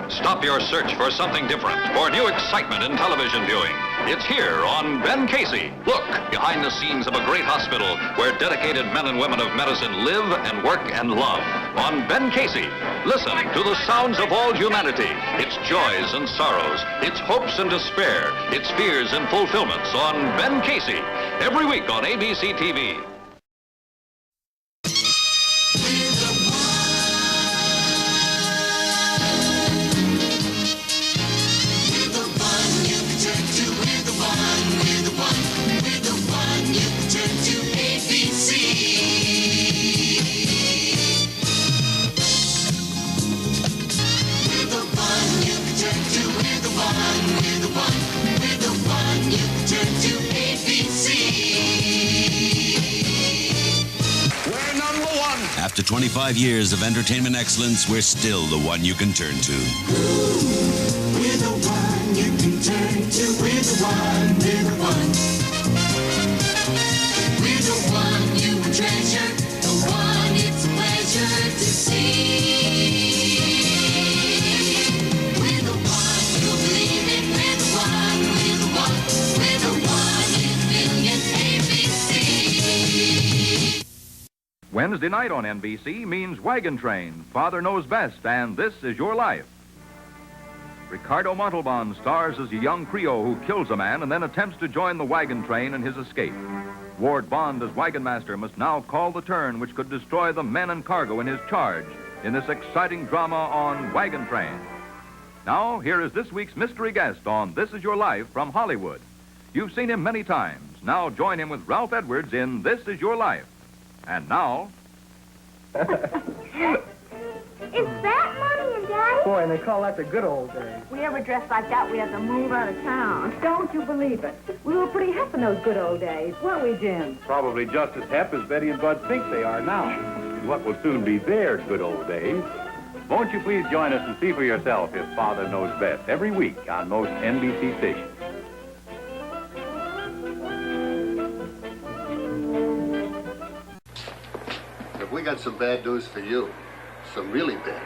Stop your search for something different, for new excitement in television viewing. It's here on Ben Casey. Look, behind the scenes of a great hospital where dedicated men and women of medicine live and work and love. On Ben Casey, listen to the sounds of all humanity, its joys and sorrows, its hopes and despair, its fears and fulfillments on Ben Casey, every week on ABC TV. After 25 years of entertainment excellence, we're still the one you can turn to. We're the one you can turn to. We're the one, we're the one. We're the one you will treasure. The one it's a pleasure to see. We're the one you'll believe in. We're the one, we're the one. We're the one in a million ABC. Wednesday night on NBC means Wagon Train, Father Knows Best, and This Is Your Life. Ricardo Montalban stars as a young Creole who kills a man and then attempts to join the wagon train in his escape. Ward Bond, as wagon master, must now call the turn which could destroy the men and cargo in his charge in this exciting drama on Wagon Train. Now, here is this week's mystery guest on This Is Your Life from Hollywood. You've seen him many times. Now join him with Ralph Edwards in This Is Your Life. And now... Is that Mommy and Daddy? Boy, and they call that the good old days. We ever dressed like that, we had to move out of town. Don't you believe it? We were pretty hip in those good old days, weren't we, Jim? Probably just as hep as Betty and Bud think they are now. In what will soon be their good old days. Won't you please join us and see for yourself if Father Knows Best every week on most NBC stations. We got some bad news for you. Some really bad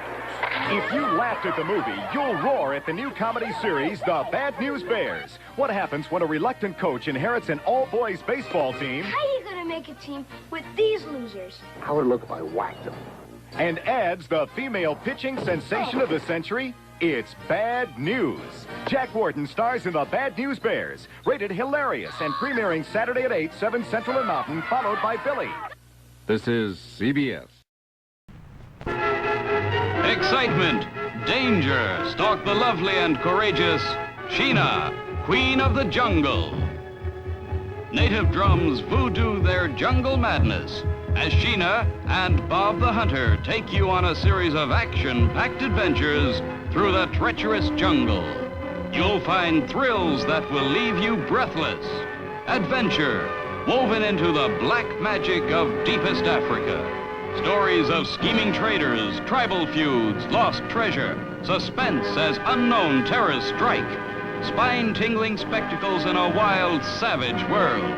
news. If you laughed at the movie, you'll roar at the new comedy series, The Bad News Bears. What happens when a reluctant coach inherits an all-boys baseball team? How are you going to make a team with these losers? How would it look if I whacked them? And adds the female pitching sensation of the century? It's Bad News. Jack Warden stars in The Bad News Bears. Rated hilarious and premiering Saturday at 8, 7 Central and Mountain, followed by Billy. This is CBS. Excitement, danger, stalk the lovely and courageous Sheena, Queen of the Jungle. Native drums voodoo their jungle madness as Sheena and Bob the Hunter take you on a series of action-packed adventures through the treacherous jungle. You'll find thrills that will leave you breathless. Adventure, woven into the black magic of deepest Africa. Stories of scheming traders, tribal feuds, lost treasure, suspense as unknown terrors strike, spine-tingling spectacles in a wild, savage world.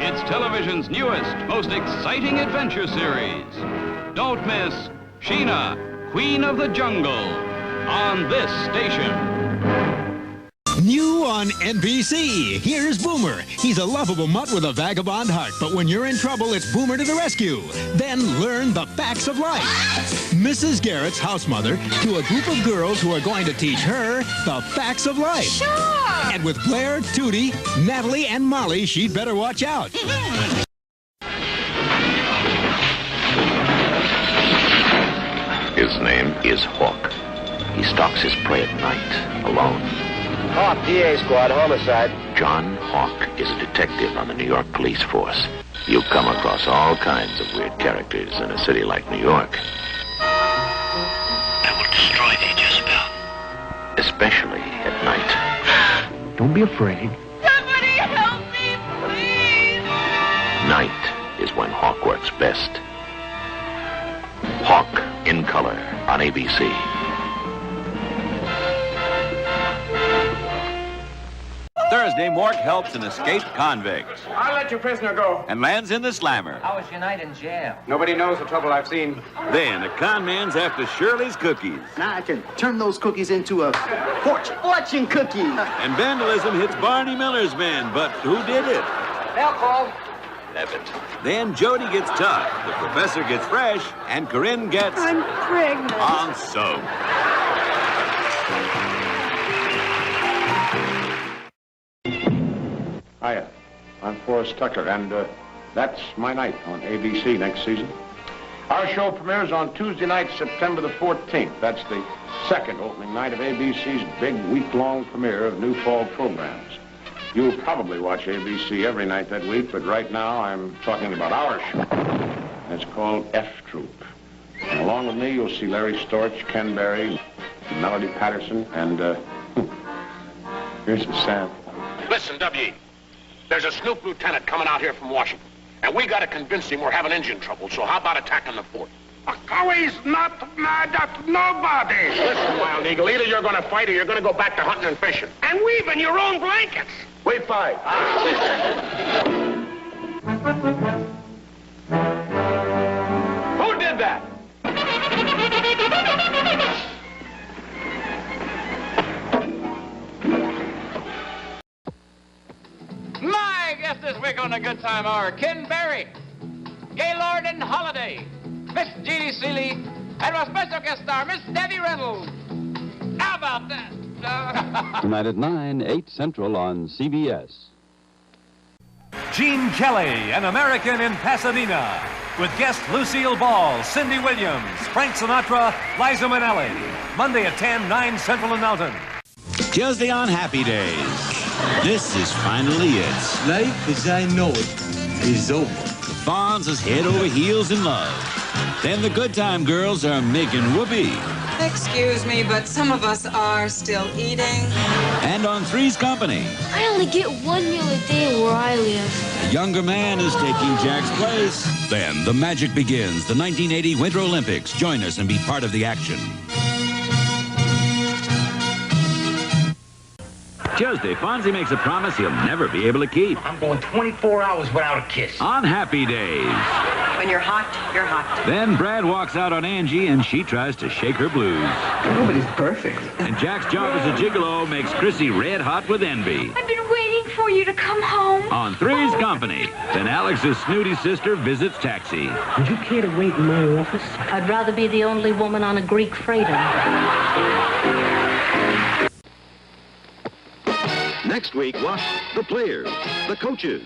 It's television's newest, most exciting adventure series. Don't miss Sheena, Queen of the Jungle, on this station. New on NBC, here's Boomer. He's a lovable mutt with a vagabond heart, but when you're in trouble, it's Boomer to the rescue. Then learn the facts of life. Mrs. Garrett's house mother to a group of girls who are going to teach her the facts of life. Sure! And with Blair, Tootie, Natalie, and Molly, she'd better watch out. His name is Hawk. He stalks his prey at night, alone. Hawk, DA squad, homicide. John Hawk is a detective on the New York police force. You come across all kinds of weird characters in a city like New York. I will destroy thee, Jezebel. Especially at night. Don't be afraid. Somebody help me, please! Night is when Hawk works best. Hawk in color on ABC. Thursday, Mork helps an escaped convict I'll let your prisoner go. and lands in the slammer. How was your night in jail? Nobody knows the trouble I've seen. Then a con man's after Shirley's cookies. Now I can turn those cookies into a fortune cookie. And vandalism hits Barney Miller's men, but who did it? They'll call. Levitt. Then Jody gets tough, the professor gets fresh, and Corinne gets... I'm pregnant. on soap. Hiya, I'm Forrest Tucker, and that's my night on ABC next season. Our show premieres on Tuesday night, September the 14th. That's the second opening night of ABC's big week-long premiere of new fall programs. You'll probably watch ABC every night that week, but right now I'm talking about our show. It's called F Troop. And along with me, you'll see Larry Storch, Ken Berry, Melody Patterson, and here's the sample. Listen, W.E., there's a snoop lieutenant coming out here from Washington, and we got to convince him we're having engine trouble, so how about attacking the fort? He's not mad at nobody. Listen, Wild Eagle, either you're going to fight or you're going to go back to hunting and fishing. And weaving your own blankets. Wait, five. Who did that? My guest this week on the Good Time Hour, Ken Berry, Gaylord and Holiday, Miss Jeannie Seeley, and our special guest star, Miss Debbie Reynolds. How about that? Tonight at 9, 8 Central on CBS. Gene Kelly, an American in Pasadena, with guest Lucille Ball, Cindy Williams, Frank Sinatra, Liza Minnelli. Monday at 10, 9 Central in Mountain. Tuesday on Happy Days. This is finally it. Life as I know it is over. The Fonz is head over heels in love. Then the Good Time Girls are making whoopee. Excuse me, but some of us are still eating. And on Three's Company, I only get one meal a day where I live. a younger man is taking Jack's place. Then the magic begins. The 1980 Winter Olympics. Join us and be part of the action. Tuesday, Fonzie makes a promise he'll never be able to keep. I'm going 24 hours without a kiss. On Happy Days. When you're hot, you're hot. Then Brad walks out on Angie and she tries to shake her blues. Nobody's perfect. And Jack's job as a gigolo makes Chrissy red hot with envy. I've been waiting for you to come home. On Three's Company, then Alex's snooty sister visits Taxi. Would you care to wait in my office? I'd rather be the only woman on a Greek freighter. Next week, watch the players, the coaches,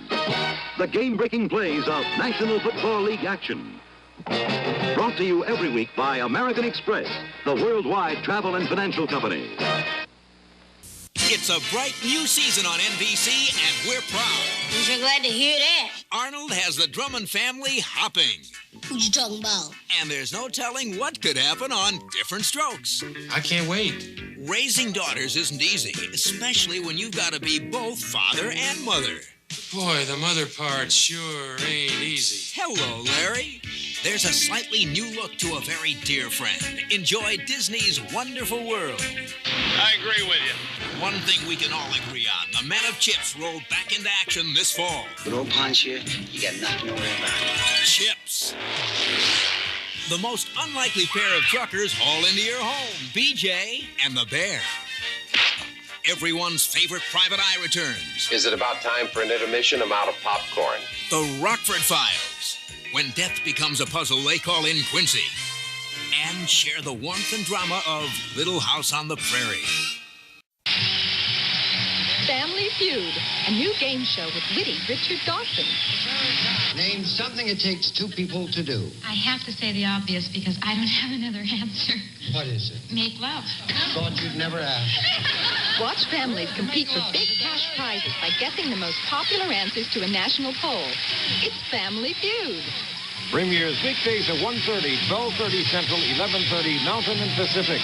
the game-breaking plays of National Football League action. Brought to you every week by American Express, the worldwide travel and financial company. It's a bright new season on NBC, and we're proud. I'm sure glad to hear that. Arnold has the Drummond family hopping. Who you talking about? And there's no telling what could happen on Different Strokes. I can't wait. Raising daughters isn't easy, especially when you've got to be both father and mother. Boy, the mother part sure ain't easy. Hello, Larry. There's a slightly new look to a very dear friend. Enjoy Disney's Wonderful World. I agree with you. One thing we can all agree on, the Men of Chips roll back into action this fall. With old Ponch here, you got nothing to worry about. Chips. The most unlikely pair of truckers haul into your home, BJ and the Bear. Everyone's favorite private eye returns. Is it about time for an intermission? I'm out of popcorn. The Rockford Files. When death becomes a puzzle, they call in Quincy. And share the warmth and drama of Little House on the Prairie. Family Feud, a new game show with witty Richard Dawson. Name something it takes two people to do. I have to say the obvious because I don't have another answer. What is it? Make love. Thought you'd never ask. Watch families compete for big cash prizes by guessing the most popular answers to a national poll. It's Family Feud. Premieres weekdays at 1:30, 12:30 Central, 11:30 Mountain and Pacific.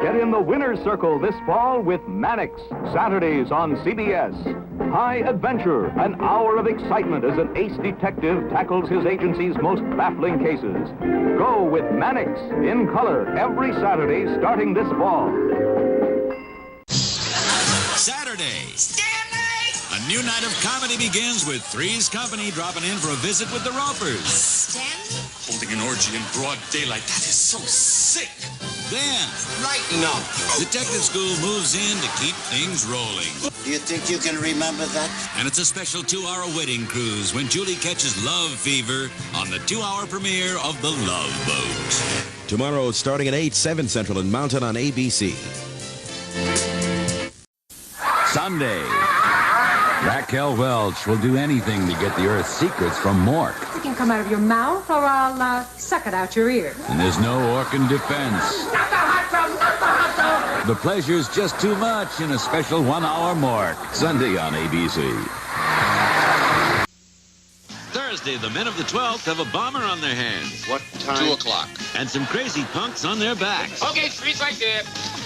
Get in the winner's circle this fall with Mannix, Saturdays on CBS. High adventure, an hour of excitement as an ace detective tackles his agency's most baffling cases. Go with Mannix in color every Saturday starting this fall. Saturday. A new night of comedy begins with Three's Company dropping in for a visit with the Ropers. Stanley? Holding an orgy in broad daylight, that is so sick. Then, Lighten up. Detective School moves in to keep things rolling. Do you think you can remember that? And it's a special 2-hour wedding cruise when Julie catches love fever on the 2-hour premiere of The Love Boat. Tomorrow, starting at 8, 7 Central and mounted on ABC. Sunday. Raquel Welch will do anything to get the Earth's secrets from Mork. It can come out of your mouth, or I'll suck it out your ear. And there's no Orkin defense. Not the hot tub! Not the hot tub! The pleasure's just too much in a special 1-hour Mork. Sunday on ABC. Thursday, the men of the 12th have a bomber on their hands. What time? 2 o'clock. And some crazy punks on their backs. Okay, 3 right there.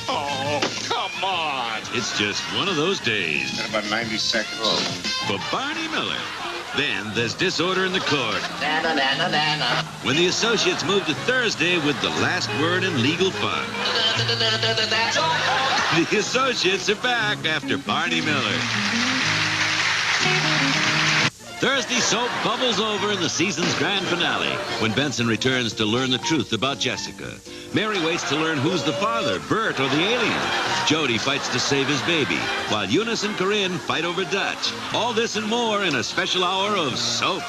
Oh, come on. It's just one of those days. In about 90 seconds. Oh. For Barney Miller. Then there's disorder in the court. Nana, nana, nana. When the associates move to Thursday with the last word in legal fun. That's all. The associates are back after Barney Miller. Thursday soap bubbles over in the season's grand finale when Benson returns to learn the truth about Jessica. Mary waits to learn who's the father, Bert or the alien. Jody fights to save his baby, while Eunice and Corinne fight over Dutch. All this and more in a special hour of soap.